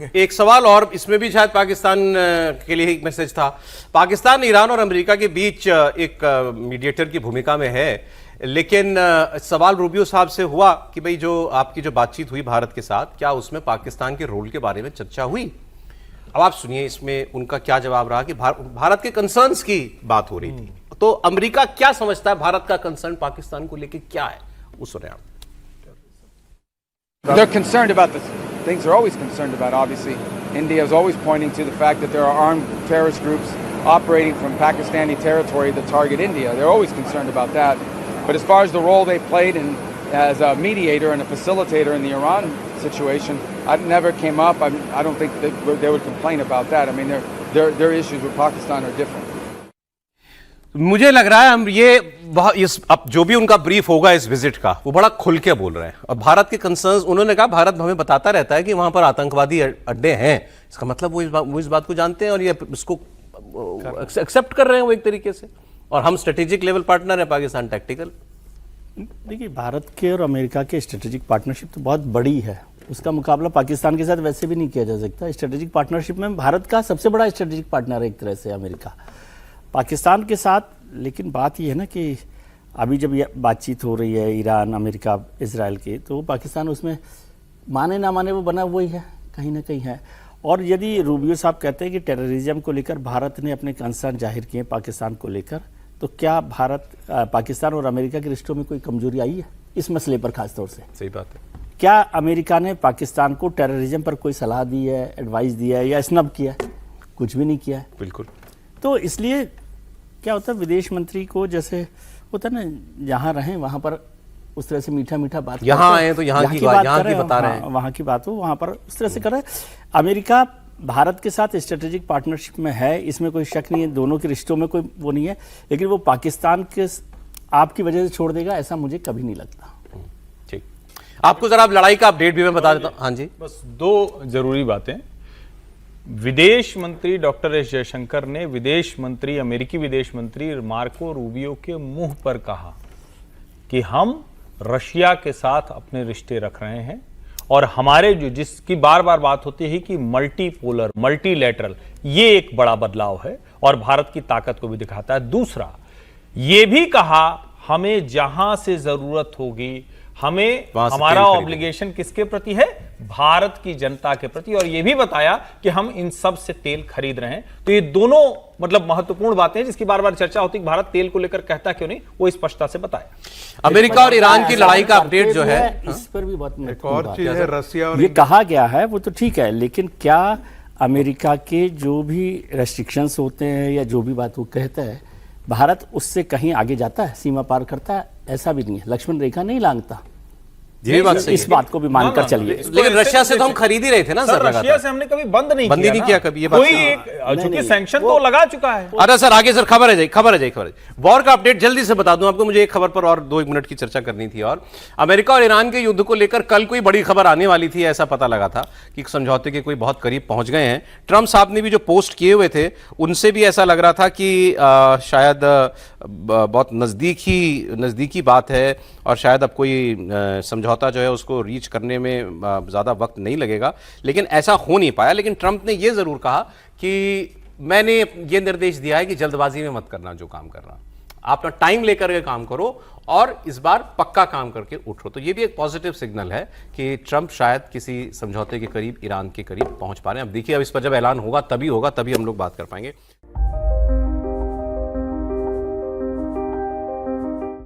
एक सवाल और इसमें भी शायद पाकिस्तान के लिए एक मैसेज था। पाकिस्तान ईरान और अमेरिका के बीच एक मीडिएटर की भूमिका में है, लेकिन सवाल रूबियो साहब से हुआ कि भाई जो आपकी जो बातचीत हुई भारत के साथ, क्या उसमें पाकिस्तान के रोल के बारे में चर्चा हुई? अब आप सुनिए इसमें उनका क्या जवाब रहा कि भारत के कंसर्न्स की बात हो रही थी। तो अमेरिका क्या समझता है भारत का कंसर्न पाकिस्तान को लेकर क्या है, वो सुने आप। They're concerned about the things they're always concerned about, obviously. India is always pointing to the fact that there are armed terrorist groups operating from Pakistani territory that target India. They're always concerned about that. But as far as the role they played as a mediator and a facilitator in the Iran situation, it never came up. I don't think that they would complain about that. I mean, their issues with Pakistan are different. मुझे लग रहा है हम ये अब जो भी उनका ब्रीफ होगा इस विजिट का, वो बड़ा खुल के बोल रहे हैं। और भारत के कंसर्न्स उन्होंने कहा, भारत हमें बताता रहता है कि वहां पर आतंकवादी अड्डे हैं, इसका मतलब वो इस बात को जानते हैं और ये इसको एक्सेप्ट कर रहे हैं वो एक तरीके से। और हम स्ट्रेटेजिक लेवल पार्टनर है, पाकिस्तान टैक्टिकल। देखिए, भारत के और अमेरिका के स्ट्रेटेजिक पार्टनरशिप तो बहुत बड़ी है, उसका मुकाबला पाकिस्तान के साथ वैसे भी नहीं किया जा सकता। स्ट्रेटेजिक पार्टनरशिप में भारत का सबसे बड़ा स्ट्रेटेजिक पार्टनर है एक तरह से अमेरिका पाकिस्तान के साथ। लेकिन बात यह है ना कि अभी जब ये बातचीत हो रही है ईरान, अमेरिका, इजराइल की, तो पाकिस्तान उसमें माने ना माने वो बना वही है, कहीं ना कहीं है। और यदि रूबियो साहब कहते हैं कि टेररिज्म को लेकर भारत ने अपने कंसर्न जाहिर किए पाकिस्तान को लेकर, तो क्या पाकिस्तान और अमेरिका के रिश्तों में कोई कमजोरी आई है इस मसले पर खासतौर से? सही बात है। क्या अमेरिका ने पाकिस्तान को टेररिज्म पर कोई सलाह दी है, एडवाइस दिया है या स्नब किया है? कुछ भी नहीं किया है। बिल्कुल। तो इसलिए क्या होता है, विदेश मंत्री को जैसे होता है ना, जहाँ रहें वहाँ पर उस तरह से मीठा मीठा बात, यहाँ आए तो यहाँ की बता रहे हैं, वहाँ की बात हो वहाँ पर उस तरह से कर रहे हैं। अमेरिका भारत के साथ स्ट्रेटेजिक पार्टनरशिप में है, इसमें कोई शक नहीं है, दोनों के रिश्तों में कोई वो नहीं है। लेकिन वो पाकिस्तान के आपकी वजह से छोड़ देगा, ऐसा मुझे कभी नहीं लगता। ठीक, आपको जरा लड़ाई का अपडेट भी मैं बता देता हूँ। हाँ जी, बस दो जरूरी बातें। विदेश मंत्री डॉक्टर एस जयशंकर ने अमेरिकी विदेश मंत्री मार्को रूबियो के मुंह पर कहा कि हम रशिया के साथ अपने रिश्ते रख रहे हैं और हमारे जिसकी बार बार बात होती है कि मल्टीपोलर, मल्टीलैटरल, ये एक बड़ा बदलाव है और भारत की ताकत को भी दिखाता है। दूसरा, ये भी कहा हमें जहां से जरूरत होगी, हमें हमारा ऑब्लिगेशन किसके प्रति है? भारत की जनता के प्रति। और यह भी बताया कि हम इन सब से तेल खरीद रहे हैं। तो ये दोनों मतलब महत्वपूर्ण बातें हैं जिसकी बार बार चर्चा होती है, भारत तेल को लेकर कहता क्यों नहीं, वो स्पष्टता से बताया। अमेरिका और ईरान की लड़ाई का अपडेट जो है, इस पर भी बहुत एक और चीज है, रसिया और ये कहा गया है वो तो ठीक है, लेकिन क्या अमेरिका के जो भी रेस्ट्रिक्शंस होते हैं या जो भी बात वो कहता है, भारत उससे कहीं आगे जाता है, सीमा पार करता है? ऐसा भी नहीं है, लक्ष्मण रेखा नहीं लांघता। ये बात सही इस बात को भी मानकर चलिए। लेकिन रशिया से तो हम खरीद ही रहे थे ना सर, रशिया से हमने कभी बंद नहीं किया कभी। ये बात कोई एक चूंकि सैंक्शन तो लगा चुका है। अरे सर आगे सर खबर है वॉर का अपडेट जल्दी से बता दूं आपको। मुझे एक खबर पर और 2-1 मिनट की चर्चा करनी थी। और अमेरिका और ईरान के युद्ध को लेकर कल कोई बड़ी खबर आने वाली थी, ऐसा पता लगा था कि समझौते के कोई बहुत करीब पहुंच गए हैं। ट्रंप साहब ने भी जो पोस्ट किए हुए थे उनसे भी ऐसा लग रहा था कि शायद बहुत नजदीकी बात है और शायद अब कोई समझौता जो है उसको रीच करने में ज्यादा वक्त नहीं लगेगा। लेकिन ऐसा हो नहीं पाया। लेकिन ट्रंप ने यह जरूर कहा कि मैंने ये निर्देश दिया है कि जल्दबाजी में मत करना, जो काम करना आप अपना टाइम लेकर के काम करो और इस बार पक्का काम करके उठो। तो ये भी एक पॉजिटिव सिग्नल है कि ट्रंप शायद किसी समझौते के करीब, ईरान के करीब पहुंच पा रहे हैं। अब देखिए, अब इस पर जब ऐलान होगा तभी हम लोग बात कर पाएंगे।